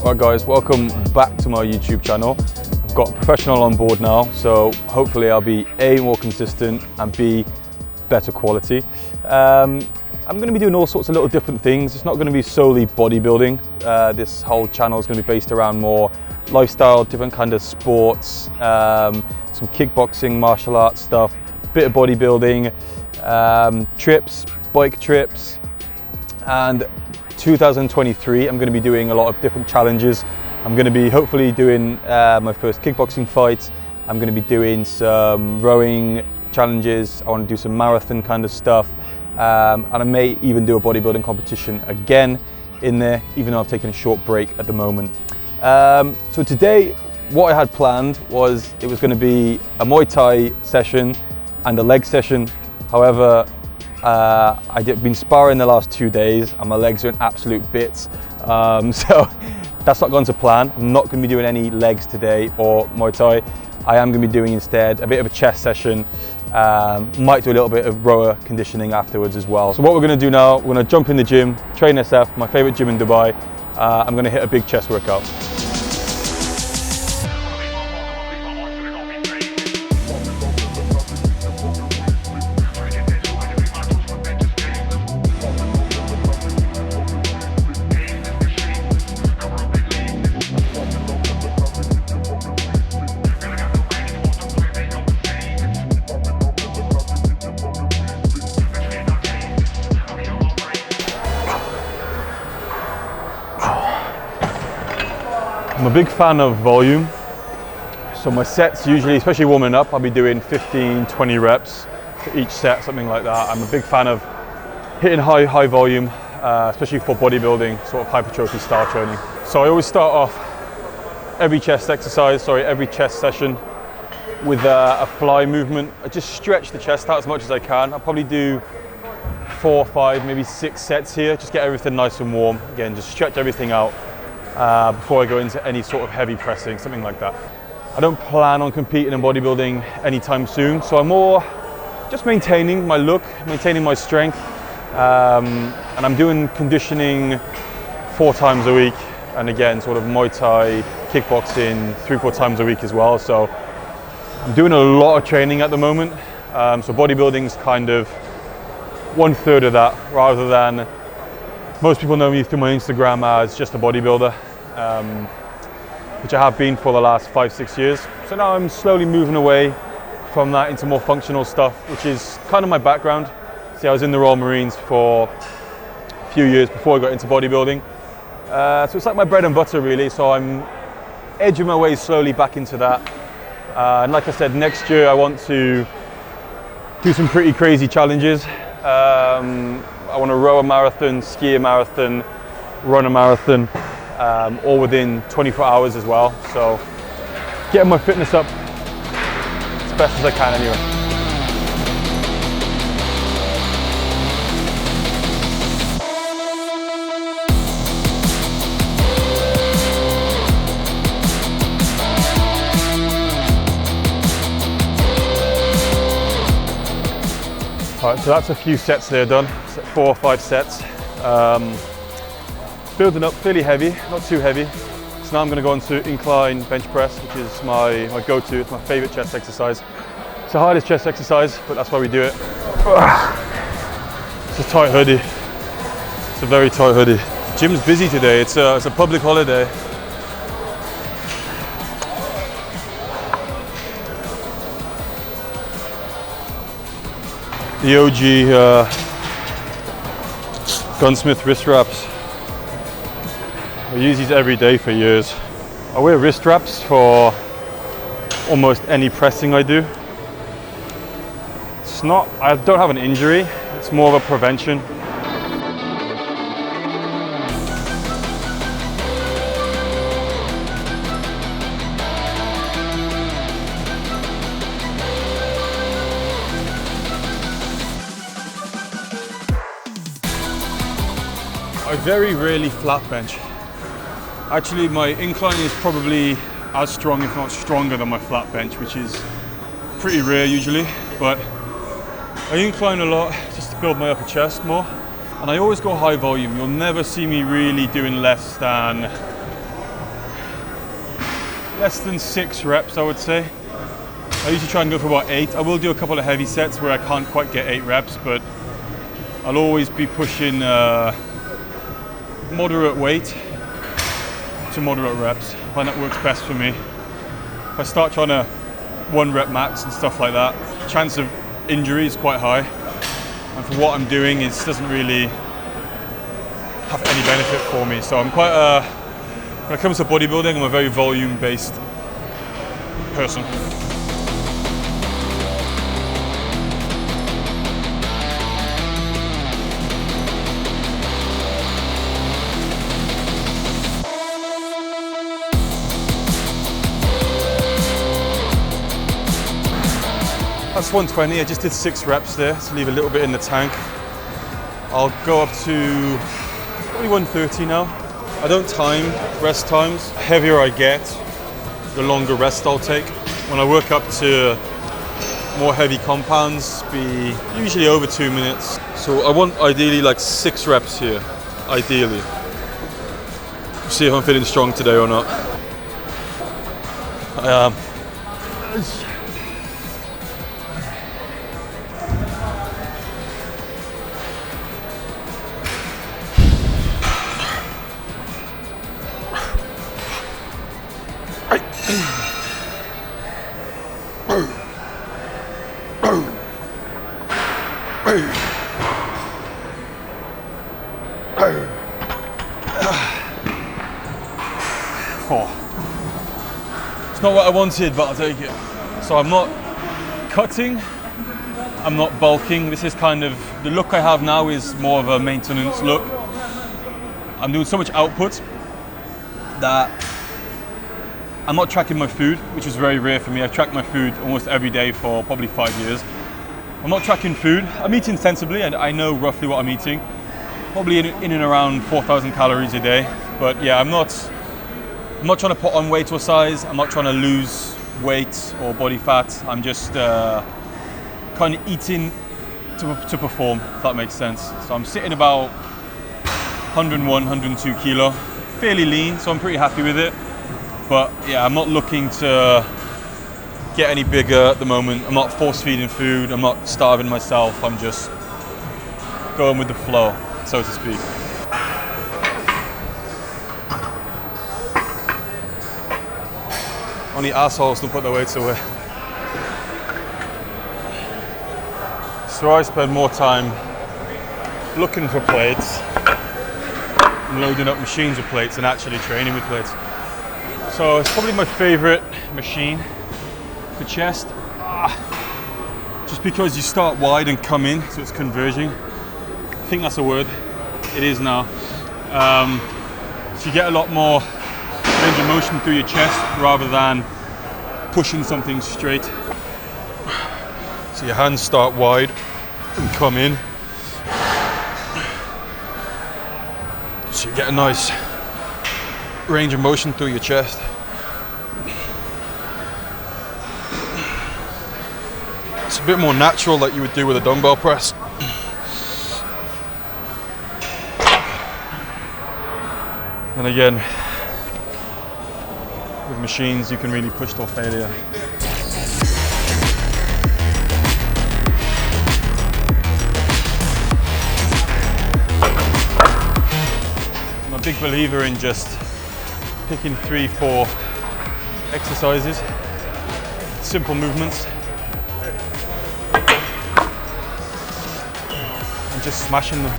Alright guys, welcome back to my YouTube channel. I've got a professional on board now, so hopefully I'll be A, more consistent, and B, better quality. I'm going to be doing all sorts of little different things. It's not going to be solely bodybuilding. This whole channel is going to be based around more lifestyle, different kind of sports, some kickboxing, martial arts stuff, bit of bodybuilding, trips, bike trips, and 2023 I'm going to be doing a lot of different challenges. I'm going to be hopefully doing my first kickboxing fight. I'm going to be doing some rowing challenges. I want to do some marathon kind of stuff, and I may even do a bodybuilding competition again in there, even though I've taken a short break at the moment. So today what I had planned was it was going to be a Muay Thai session and a leg session. However, I've been sparring the last 2 days and my legs are in absolute bits, so that's not gone to plan. I'm not going to be doing any legs today or Muay Thai. I am going to be doing instead a bit of a chest session. Might do a little bit of rower conditioning afterwards as well. So what we're going to do now, we're going to jump in the gym, train SF, my favorite gym in Dubai. I'm going to hit a big chest workout. I'm a big fan of volume, so my sets usually, especially warming up, I'll be doing 15, 20 reps for each set, something like that. I'm a big fan of hitting high volume, especially for bodybuilding, sort of hypertrophy style training. So I always start off every chest session with a fly movement. I just stretch the chest out as much as I can. I'll probably do 4, 5, maybe 6 sets here, just get everything nice and warm. Again, just stretch everything out before I go into any sort of heavy pressing, something like that. I don't plan on competing in bodybuilding anytime soon, so I'm more just maintaining my look, maintaining my strength, and I'm doing conditioning 4 times a week, and again sort of Muay Thai, kickboxing 3-4 times a week as well. So I'm doing a lot of training at the moment, so bodybuilding's kind of 1/3 of that, rather than most people know me through my Instagram as just a bodybuilder, which I have been for the last 5-6 years. So now I'm slowly moving away from that into more functional stuff, which is kind of my background. See, I was in the Royal Marines for a few years before I got into bodybuilding. So it's like my bread and butter really, so I'm edging my way slowly back into that. And like I said, next year I want to do some pretty crazy challenges. I want to row a marathon, ski a marathon, run a marathon, all within 24 hours as well. So getting my fitness up as best as I can anyway. Alright, so that's a few sets there done, 4 or 5 sets. Building up fairly heavy, not too heavy. So now I'm going to go into incline bench press, which is my go-to, it's my favourite chest exercise. It's the hardest chest exercise, but that's why we do it. It's a tight hoodie, it's a very tight hoodie. Gym's busy today, it's a public holiday. The OG Gunsmith wrist wraps. I use these every day for years. I wear wrist wraps for almost any pressing I do. I don't have an injury, it's more of a prevention. I very rarely flat bench. Actually, my incline is probably as strong, if not stronger, than my flat bench, which is pretty rare usually, but I incline a lot just to build my upper chest more. And I always go high volume. You'll never see me really doing less than less than 6 reps, I would say. I usually try and go for about 8. I will do a couple of heavy sets where I can't quite get 8 reps, but I'll always be pushing moderate weight to moderate reps. I find that works best for me. If I start trying to 1 rep max and stuff like that, chance of injury is quite high. And for what I'm doing, it doesn't really have any benefit for me. So I'm quite when it comes to bodybuilding, I'm a very volume-based person. That's 120. I just did 6 reps there to leave a little bit in the tank. I'll go up to probably 130 now. I don't time rest times. The heavier I get, the longer rest I'll take. When I work up to more heavy compounds, be usually over 2 minutes. So I want ideally like 6 reps here, ideally. See if I'm feeling strong today or not. I am. It's not what I wanted, but I'll take it. So I'm not cutting, I'm not bulking. This is kind of, the look I have now is more of a maintenance look. I'm doing so much output that I'm not tracking my food, which is very rare for me. I've tracked my food almost every day for probably 5 years. I'm not tracking food. I'm eating sensibly and I know roughly what I'm eating. Probably in and around 4,000 calories a day. But yeah, I'm not trying to put on weight or size. I'm not trying to lose weight or body fat. I'm just kind of eating to perform, if that makes sense. So I'm sitting about 101, 102 kilo, fairly lean, so I'm pretty happy with it. But yeah, I'm not looking to get any bigger at the moment. I'm not force feeding food. I'm not starving myself. I'm just going with the flow, so to speak. Only assholes don't put their weights away. So I spend more time looking for plates and loading up machines with plates and actually training with plates. So it's probably my favorite machine for chest. Just because you start wide and come in, so it's converging. I think that's a word. It is now. So you get a lot more range of motion through your chest rather than pushing something straight. So your hands start wide and come in. So you get a nice range of motion through your chest. It's a bit more natural like you would do with a dumbbell press. And again, with machines, you can really push till failure. I'm a big believer in just picking 3-4 exercises, simple movements, and just smashing them.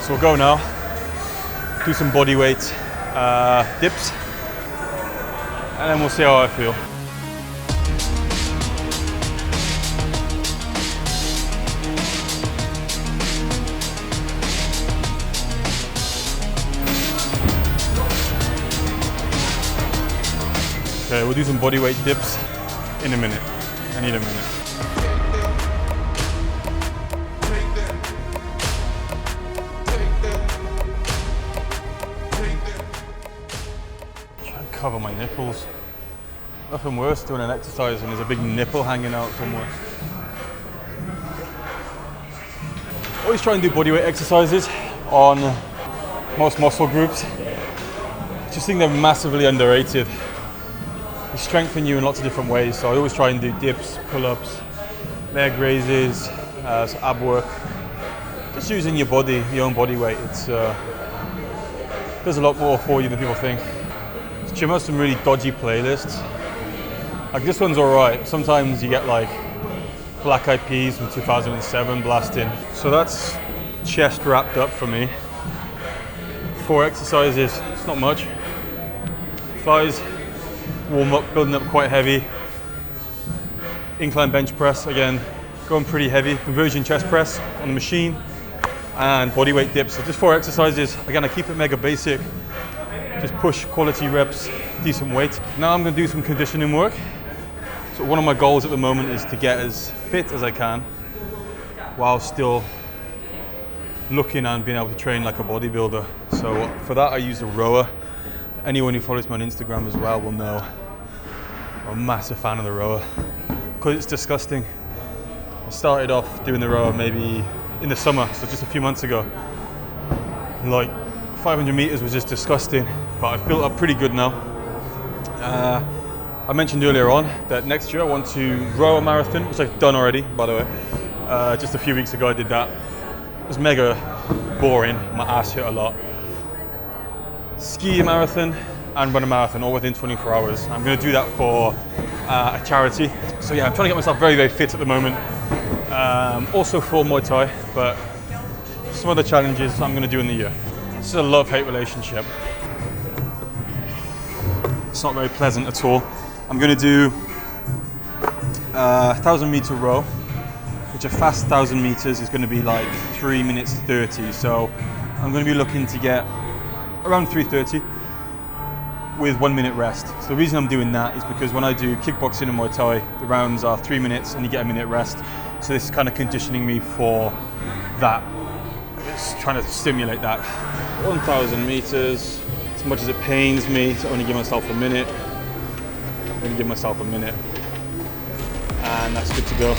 So we'll go now, do some body weight dips, and then we'll see how I feel. Okay, we'll do some body weight dips in a minute. I need a minute. cover my nipples. Nothing worse doing an exercise and there's a big nipple hanging out somewhere. Always try and do bodyweight exercises on most muscle groups. Just think they're massively underrated. They strengthen you in lots of different ways. So I always try and do dips, pull-ups, leg raises, so ab work. Just using your body, your own body weight. It's does a lot more for you than people think. Jim has some really dodgy playlists. Like this one's alright. Sometimes you get like Black Eyed Peas from 2007 blasting. So that's chest wrapped up for me. 4 exercises, it's not much. Thighs, warm up, building up quite heavy. Incline bench press, again, going pretty heavy. Conversion chest press on the machine. And bodyweight dips. So just 4 exercises. Again, I keep it mega basic. Just push quality reps, decent weight. Now I'm going to do some conditioning work. So one of my goals at the moment is to get as fit as I can while still looking and being able to train like a bodybuilder. So for that I use a rower. Anyone who follows me on Instagram as well will know I'm a massive fan of the rower because it's disgusting. I started off doing the rower maybe in the summer, so just a few months ago. Like 500 meters was just disgusting, but I've built up pretty good now. I mentioned earlier on that next year I want to row a marathon, which I've done already, by the way. Just a few weeks ago I did that. It was mega boring, my ass hurt a lot. Ski a marathon and run a marathon all within 24 hours. I'm going to do that for a charity. So yeah, I'm trying to get myself very, very fit at the moment. Also for Muay Thai, but some other challenges I'm going to do in the year. This is a love-hate relationship. It's not very pleasant at all. I'm going to do a 1,000 meter row, which a fast 1,000 meters is going to be like 3 minutes 30. So I'm going to be looking to get around 3:30 with 1 minute rest. So the reason I'm doing that is because when I do kickboxing and Muay Thai, the rounds are 3 minutes and you get a minute rest. So this is kind of conditioning me for that. It's trying to stimulate that. 1,000 meters, as much as it pains me to only give myself a minute, I'm going to give myself a minute. And that's good to go.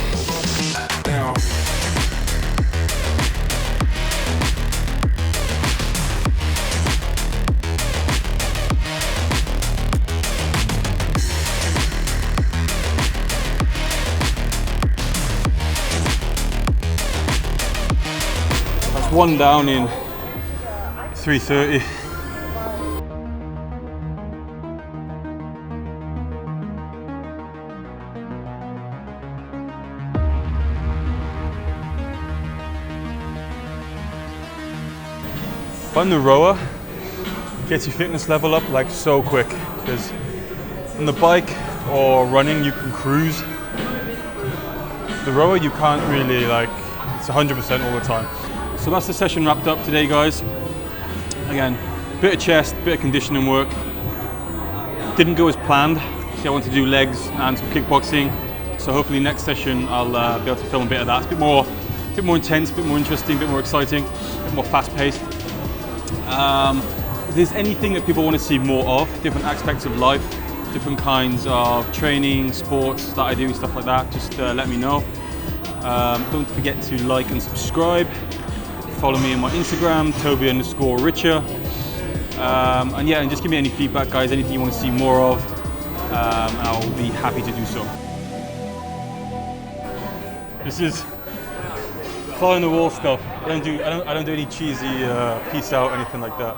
Now. That's one down in 3:30. Find the rower gets your fitness level up like so quick, because on the bike or running you can cruise. The rower you can't really, like, it's 100% all the time. So that's the session wrapped up today, guys. Again, bit of chest, bit of conditioning work. Didn't go as planned. See, I want to do legs and some kickboxing. So hopefully next session I'll be able to film a bit of that. It's a bit more intense, a bit more interesting, a bit more exciting, a bit more fast-paced. If there's anything that people want to see more of, different aspects of life, different kinds of training, sports that I do, stuff like that, just let me know. Don't forget to like and subscribe. Follow me on my Instagram, Toby_Richer. And yeah, and just give me any feedback, guys, anything you want to see more of, and I'll be happy to do so. This is fly on the wall stuff. I don't do any cheesy peace out, anything like that.